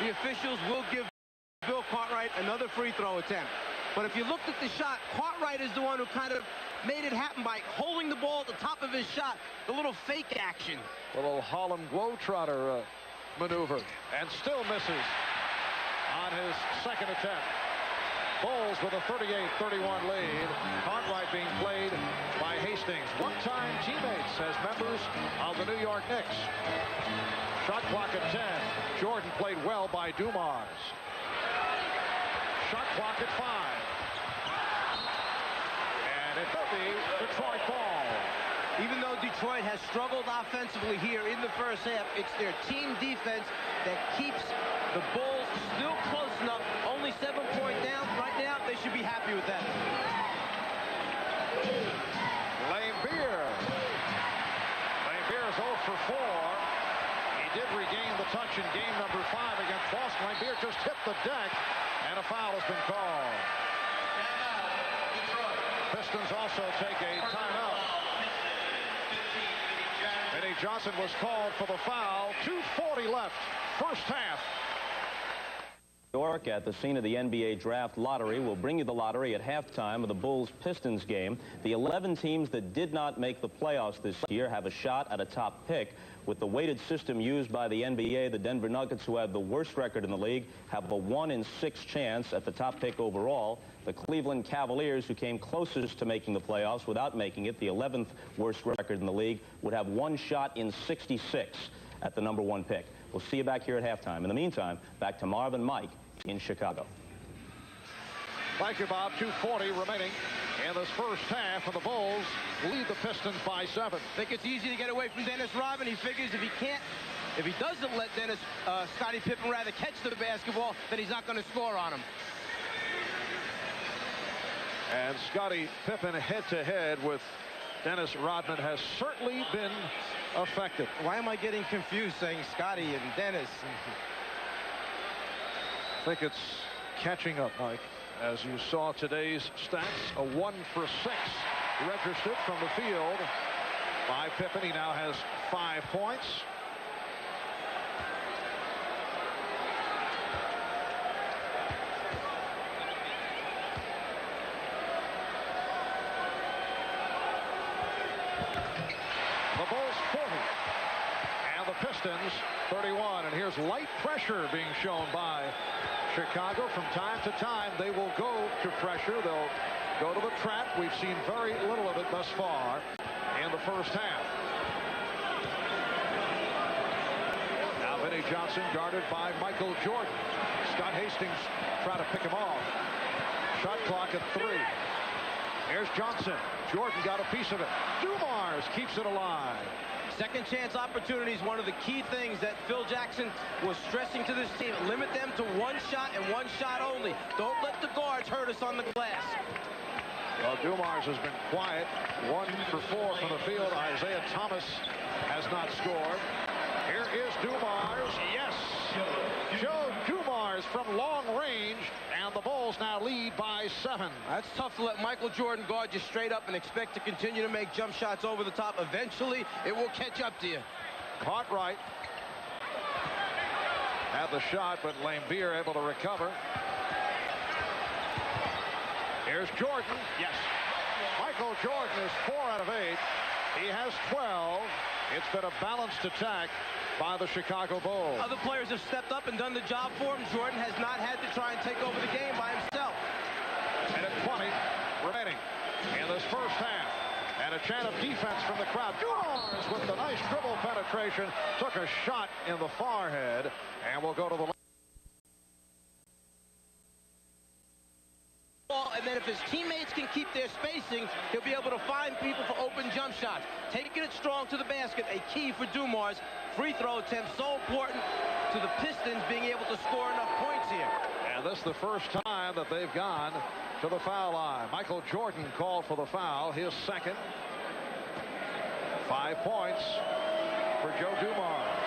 the officials will give Bill Cartwright another free throw attempt. But if you looked at the shot, Cartwright is the one who kind of made it happen by holding the ball at the top of his shot, the little fake action. A little Harlem Globetrotter maneuver, and still misses on his second attempt. Bulls with a 38-31 lead. Cartwright being played by Hastings. One-time teammates as members of the New York Knicks. Shot clock at 10. Jordan played well by Dumars. Shot clock at 5. And it will be Detroit ball. Even though Detroit has struggled offensively here in the first half, it's their team defense that keeps the Bulls still close enough. Only 7-point down. Right now, they should be happy with that. Lambeer is 0 for 4. He did regain the touch in game number 5 against Boston. Lambeer just hit the deck, and a foul has been called. Pistons also take a timeout. Vinnie Johnson was called for the foul. 2:40 left, first half. New York at the scene of the NBA draft lottery. We'll bring you the lottery at halftime of the Bulls-Pistons game. The 11 teams that did not make the playoffs this year have a shot at a top pick. With the weighted system used by the NBA, the Denver Nuggets, who have the worst record in the league, have a 1 in 6 chance at the top pick overall. The Cleveland Cavaliers, who came closest to making the playoffs without making it, the 11th worst record in the league, would have 1 shot in 66 at the number 1 pick. We'll see you back here at halftime. In the meantime, back to Marv and Mike in Chicago. Thank you, Bob. 2:40 remaining in this first half, and the Bulls lead the Pistons by 7. I think it's easy to get away from Dennis Rodman. He figures if he doesn't let Scottie Pippen rather catch the basketball, then he's not going to score on him. And Scottie Pippen head-to-head with Dennis Rodman has certainly been effective. Why am I getting confused saying Scottie and Dennis? I think it's catching up, Mike. As you saw today's stats, a 1 for 6 registered from the field by Pippen. He now has 5 points. The Bulls 40 and the Pistons 31. And here's light pressure being shown by Chicago. From time to time, they will go to pressure. They'll go to the trap. We've seen very little of it thus far in the first half. Now Vinnie Johnson guarded by Michael Jordan. Scott Hastings trying to pick him off. Shot clock at 3. Here's Johnson. Jordan got a piece of it. Dumars keeps it alive. Second chance opportunities, one of the key things that Phil Jackson was stressing to this team. Limit them to 1 shot and 1 shot only. Don't let the guards hurt us on the glass. Well, Dumars has been quiet. 1 for 4 from the field. Isaiah Thomas has not scored. Here is Dumars. Yes! Joe Dumars from long range, and the Bulls now lead by 7. That's tough to let Michael Jordan guard you straight up and expect to continue to make jump shots over the top. Eventually, it will catch up to you. Cartwright had the shot, but Lambeer able to recover. Here's Jordan. Yes. Michael Jordan is 4 out of 8. He has 12. It's been a balanced attack by the Chicago Bulls. Other players have stepped up and done the job for him. Jordan has not had to try and take over the game by himself. And at 20 remaining in this first half. And a chant of defense from the crowd. Dumars with the nice dribble penetration. Took a shot in the forehead. And we'll go to the and then if his teammates can keep their spacing, he'll be able to find people for open jump shots. Taking it strong to the basket, a key for Dumars. Free throw attempt so important to the Pistons being able to score enough points here. And this is the first time that they've gone to the foul line. Michael Jordan called for the foul, his second. 5 points for Joe Dumars.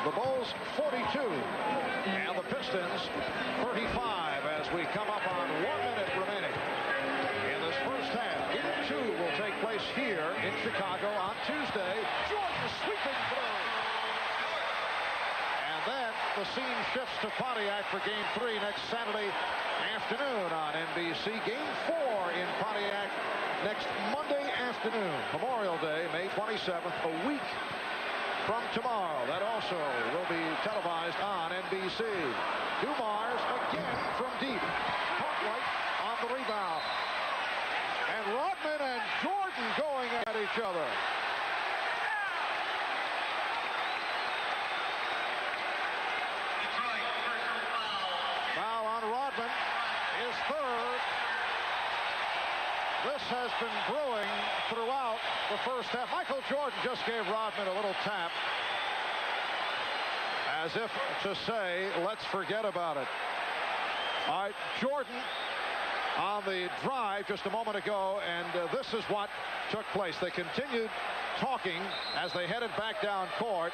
The Bulls 42 and the Pistons 35 as we come up on 1 minute remaining in this first first half. Game 2 will take place here in Chicago on Tuesday. Jordan sweeping through. And then the scene shifts to Pontiac for Game 3 next Saturday afternoon on NBC. Game 4 in Pontiac next Monday afternoon. Memorial Day, May 27th, a week from tomorrow. That also will be televised on NBC. Dumars again from deep. Cartwright on the rebound. And Rodman and Jordan going at each other. Foul on Rodman, his third. This has been brewing throughout the first half. Michael Jordan just gave Rodman a little tap, as if to say, let's forget about it. All right, Jordan on the drive just a moment ago, and this is what took place. They continued talking as they headed back down court.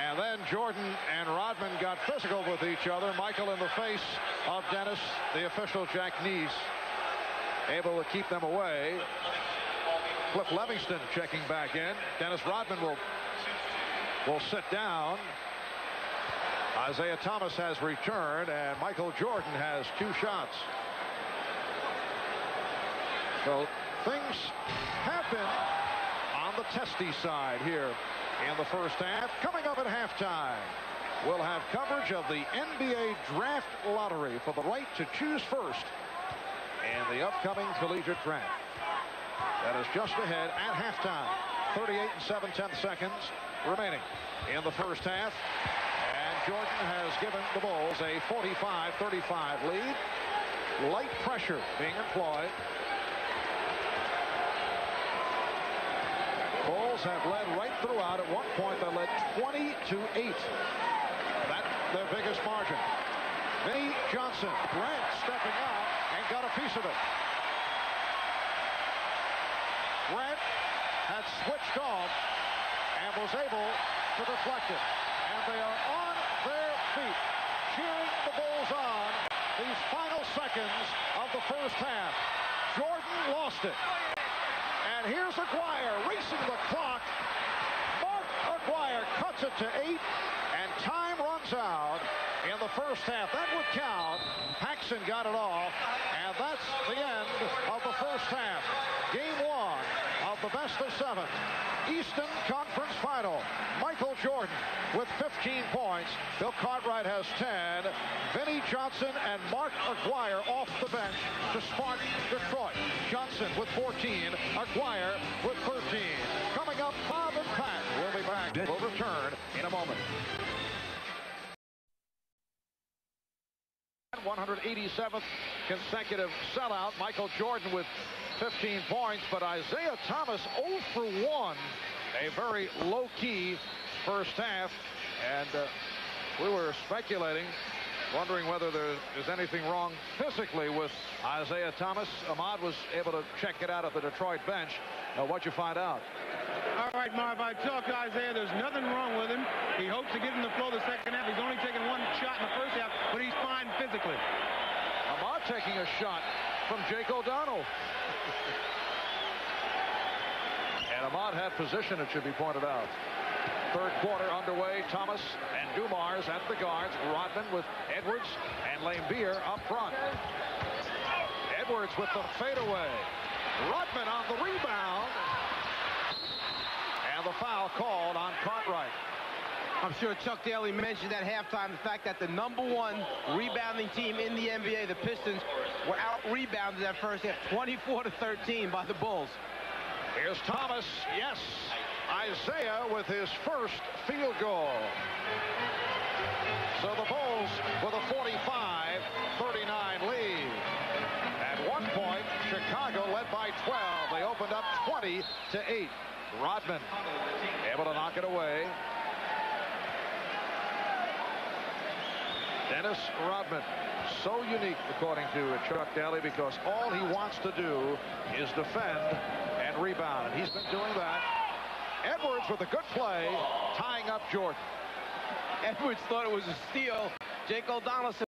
And then Jordan and Rodman got physical with each other. Michael in the face of Dennis, the official Jack Neese, able to keep them away. Cliff Livingston checking back in. Dennis Rodman will sit down. Isaiah Thomas has returned, and Michael Jordan has 2 shots. So things have been on the testy side here in the first half. Coming up at halftime, we'll have coverage of the NBA Draft Lottery for the right to choose first in the upcoming collegiate draft. That is just ahead at halftime. 38 7/10 seconds remaining in the first half. And Jordan has given the Bulls a 45-35 lead. Light pressure being employed. Bulls have led right throughout. At one point, they led 20-8. That's their biggest margin. Vinnie Johnson, Grant stepping out and got a piece of it. Grant had switched off and was able to deflect it. And they are on their feet, cheering the Bulls on these final seconds of the first half. Jordan lost it. And here's Aguirre racing the clock. Mark Aguirre cuts it to 8, and time runs out in the first half. That would count. Paxson got it off, and that's the end of the first half. Game 1 of the best of 7. Eastern Conference Final. Michael Jordan with 15 points. Bill Cartwright has 10. Vinnie Johnson and Mark Aguirre off the bench to spark Detroit. Johnson with 14. Aguirre with 13. Coming up, Bob and Pat will be back. We'll return in a moment. 187th consecutive sellout. Michael Jordan with 15 points, but Isaiah Thomas 0 for 1. A very low-key first half, and we were speculating, wondering whether there is anything wrong physically with Isaiah Thomas. Ahmad was able to check it out at the Detroit bench. What'd you find out? All right, Marv, I talked to Isaiah. There's nothing wrong with him. He hopes to get in the flow the second half. He's only taken 1 shot in the first half, but he's fine physically. Ahmad taking a shot from Jake O'Donnell. And Ahmad had position, it should be pointed out. Third quarter underway. Thomas and Dumars at the guards. Rodman with Edwards and Laimbeer up front. Edwards with the fadeaway. Rodman on the rebound. And the foul called on Cartwright. I'm sure Chuck Daly mentioned at halftime the fact that the #1 rebounding team in the NBA, the Pistons, were out-rebounded that first half, 24-13 by the Bulls. Here's Thomas. Yes. Isaiah with his first field goal. So the Bulls with a 45-39 lead. At one point, Chicago led by 12. They opened up 20-8. Rodman able to knock it away. Dennis Rodman, so unique, according to Chuck Daly, because all he wants to do is defend and rebound, and he's been doing that. Edwards with a good play, tying up Jordan. Edwards thought it was a steal. Jake O'Donnell said